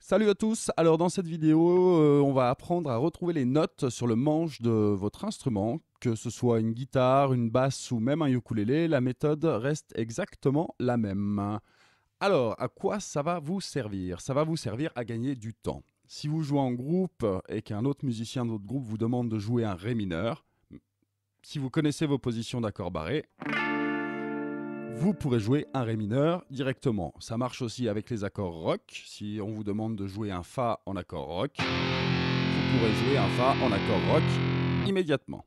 Salut à tous, alors dans cette vidéo, on va apprendre à retrouver les notes sur le manche de votre instrument, que ce soit une guitare, une basse ou même un ukulélé, la méthode reste exactement la même. Alors, à quoi ça va vous servir? Ça va vous servir à gagner du temps. Si vous jouez en groupe et qu'un autre musicien de votre groupe vous demande de jouer un ré mineur, si vous connaissez vos positions d'accords barrés, vous pourrez jouer un ré mineur directement. Ça marche aussi avec les accords rock. Si on vous demande de jouer un fa en accord rock, vous pourrez jouer un fa en accord rock immédiatement.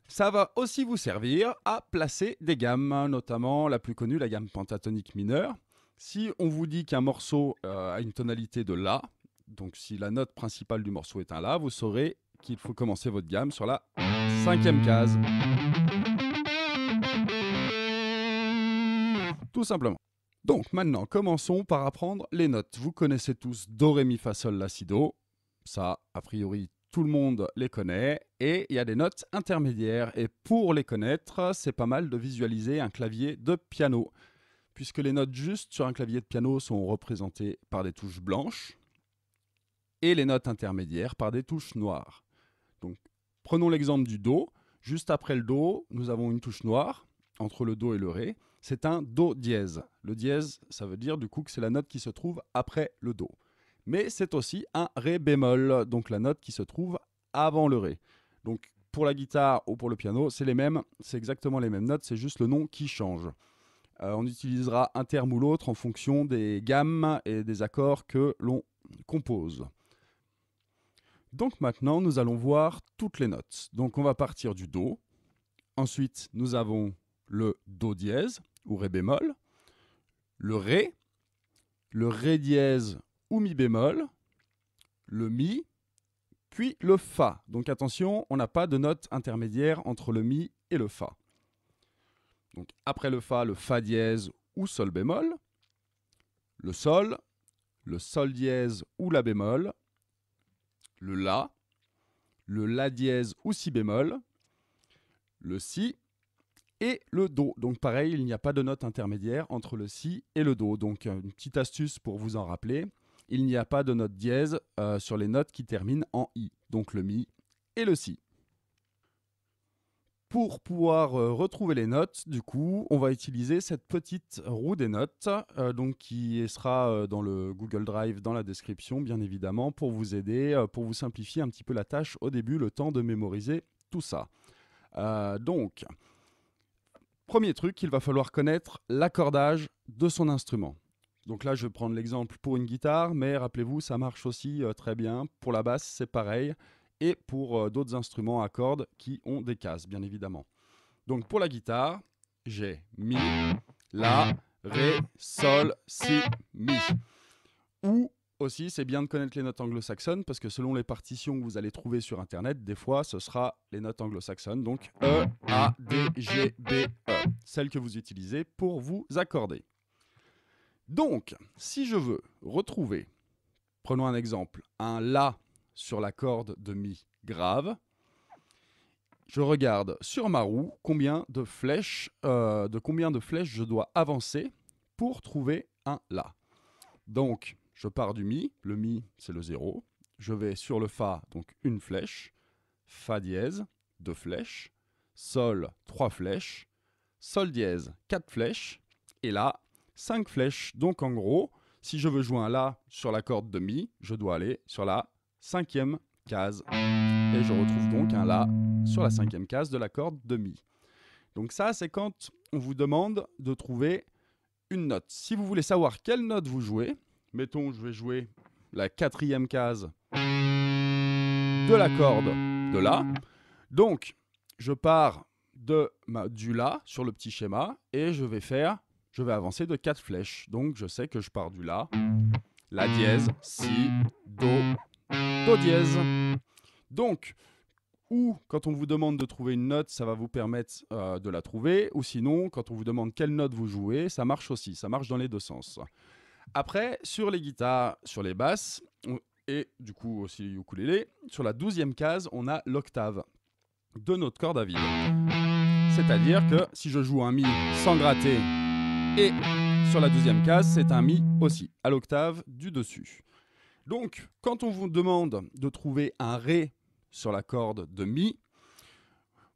Ça va aussi vous servir à placer des gammes, notamment la plus connue, la gamme pentatonique mineure. Si on vous dit qu'un morceau a une tonalité de La, donc si la note principale du morceau est un La, vous saurez qu'il faut commencer votre gamme sur la 5e case. Tout simplement. Donc maintenant, commençons par apprendre les notes. Vous connaissez tous Do, Ré, Mi, Fa, Sol, La, Si, Do. Ça, a priori, tout le monde les connaît. Et il y a des notes intermédiaires. Et pour les connaître, c'est pas mal de visualiser un clavier de piano. Puisque les notes justes sur un clavier de piano sont représentées par des touches blanches. Et les notes intermédiaires par des touches noires. Donc, prenons l'exemple du Do. Juste après le Do, nous avons une touche noire entre le Do et le Ré. C'est un Do dièse. Le dièse, ça veut dire du coup que c'est la note qui se trouve après le Do. Mais c'est aussi un Ré bémol, donc la note qui se trouve avant le Ré. Donc pour la guitare ou pour le piano, c'est les mêmes, c'est exactement les mêmes notes, c'est juste le nom qui change. On utilisera un terme ou l'autre en fonction des gammes et des accords que l'on compose. Donc maintenant, nous allons voir toutes les notes. Donc on va partir du Do. Ensuite, nous avons le Do dièse ou Ré bémol, le Ré dièse ou Mi bémol, le Mi, puis le Fa. Donc attention, on n'a pas de note intermédiaire entre le Mi et le Fa. Donc après le Fa dièse ou Sol bémol, le Sol dièse ou La bémol, le La dièse ou Si bémol, le Si, et le Do. Donc pareil, il n'y a pas de note intermédiaire entre le Si et le Do. Donc une petite astuce pour vous en rappeler, il n'y a pas de note dièse sur les notes qui terminent en I. Donc le Mi et le Si. Pour pouvoir retrouver les notes, du coup, on va utiliser cette petite roue des notes, donc qui sera dans le Google Drive dans la description, bien évidemment, pour vous aider, pour vous simplifier un petit peu la tâche au début, le temps de mémoriser tout ça. Donc, premier truc, il va falloir connaître l'accordage de son instrument. Donc là, je vais prendre l'exemple pour une guitare, mais rappelez-vous, ça marche aussi très bien. Pour la basse, c'est pareil. Et pour d'autres instruments à cordes qui ont des cases, bien évidemment. Donc pour la guitare, j'ai Mi, La, Ré, Sol, Si, Mi. Ou aussi, c'est bien de connaître les notes anglo-saxonnes parce que selon les partitions que vous allez trouver sur Internet, des fois, ce sera les notes anglo-saxonnes. Donc E, A, D, G, B, E. Celles que vous utilisez pour vous accorder. Donc, si je veux retrouver, prenons un exemple, un La sur la corde de Mi grave, je regarde sur ma roue combien de flèches je dois avancer pour trouver un La. Donc, je pars du Mi, le Mi c'est le 0, je vais sur le Fa, donc une flèche, Fa dièse, 2 flèches, Sol, 3 flèches, Sol dièse, 4 flèches, et La, 5 flèches. Donc en gros, si je veux jouer un La sur la corde de Mi, je dois aller sur la 5e case. Et je retrouve donc un La sur la 5e case de la corde de Mi. Donc ça, c'est quand on vous demande de trouver une note. Si vous voulez savoir quelle note vous jouez, mettons, je vais jouer la 4e case de la corde de La. Donc, je pars du La sur le petit schéma et je vais avancer de 4 flèches. Donc, je sais que je pars du La dièse, Si, Do dièse. Donc, ou quand on vous demande de trouver une note, ça va vous permettre de la trouver. Ou sinon, quand on vous demande quelle note vous jouez, ça marche aussi. Ça marche dans les deux sens. Après, sur les guitares, sur les basses, et du coup aussi les ukulélés, sur la 12e case, on a l'octave de notre corde à vide. C'est-à-dire que si je joue un Mi sans gratter et sur la deuxième case, c'est un Mi aussi, à l'octave du dessus. Donc, quand on vous demande de trouver un Ré sur la corde de Mi,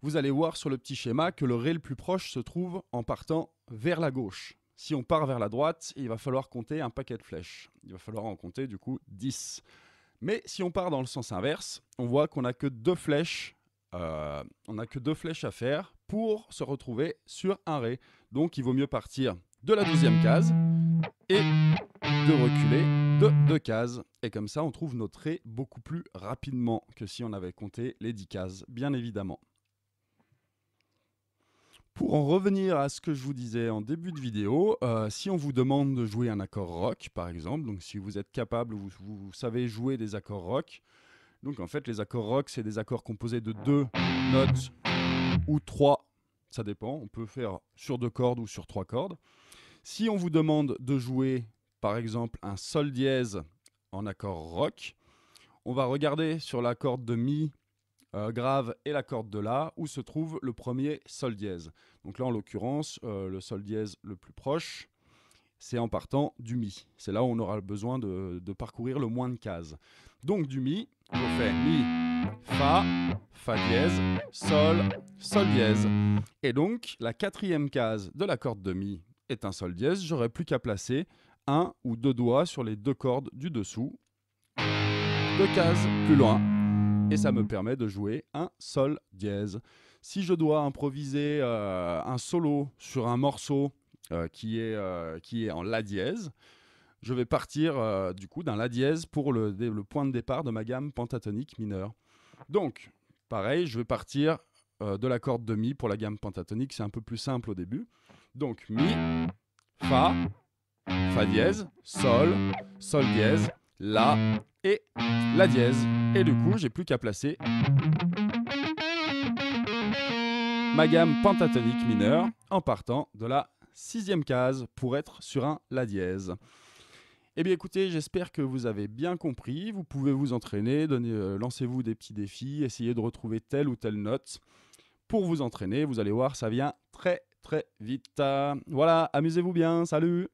vous allez voir sur le petit schéma que le Ré le plus proche se trouve en partant vers la gauche. Si on part vers la droite, il va falloir compter un paquet de flèches. Il va falloir en compter du coup 10. Mais si on part dans le sens inverse, on voit qu'on n'a que deux flèches. On a que deux flèches à faire pour se retrouver sur un Ré. Donc il vaut mieux partir de la 12e case et de reculer de 2 cases. Et comme ça, on trouve notre Ré beaucoup plus rapidement que si on avait compté les 10 cases, bien évidemment. Pour en revenir à ce que je vous disais en début de vidéo, si on vous demande de jouer un accord rock, par exemple, donc si vous êtes capable, vous savez jouer des accords rock, donc en fait les accords rock, c'est des accords composés de 2 notes ou 3, ça dépend, on peut faire sur 2 cordes ou sur 3 cordes. Si on vous demande de jouer, par exemple, un sol dièse en accord rock, on va regarder sur la corde de Mi grave et la corde de La, où se trouve le premier sol dièse. Donc là, en l'occurrence, le sol dièse le plus proche, c'est en partant du Mi. C'est là où on aura besoin de parcourir le moins de cases. Donc du Mi, je fais Mi, Fa dièse, Sol, Sol dièse. Et donc, la 4e case de la corde de Mi est un Sol dièse. J'aurai plus qu'à placer un ou deux doigts sur les 2 cordes du dessous, 2 cases plus loin. Et ça me permet de jouer un Sol dièse. Si je dois improviser un solo sur un morceau qui est en La dièse, je vais partir du coup d'un La dièse pour le point de départ de ma gamme pentatonique mineure. Donc, pareil, je vais partir de la corde de Mi pour la gamme pentatonique, c'est un peu plus simple au début. Donc Mi, Fa dièse, Sol, Sol dièse, La et La dièse. Et du coup, j'ai plus qu'à placer ma gamme pentatonique mineure en partant de la 6e case pour être sur un La dièse. Eh bien écoutez, j'espère que vous avez bien compris. Vous pouvez vous entraîner, lancez-vous des petits défis, essayez de retrouver telle ou telle note. Pour vous entraîner, vous allez voir, ça vient très très vite. Voilà, amusez-vous bien, salut!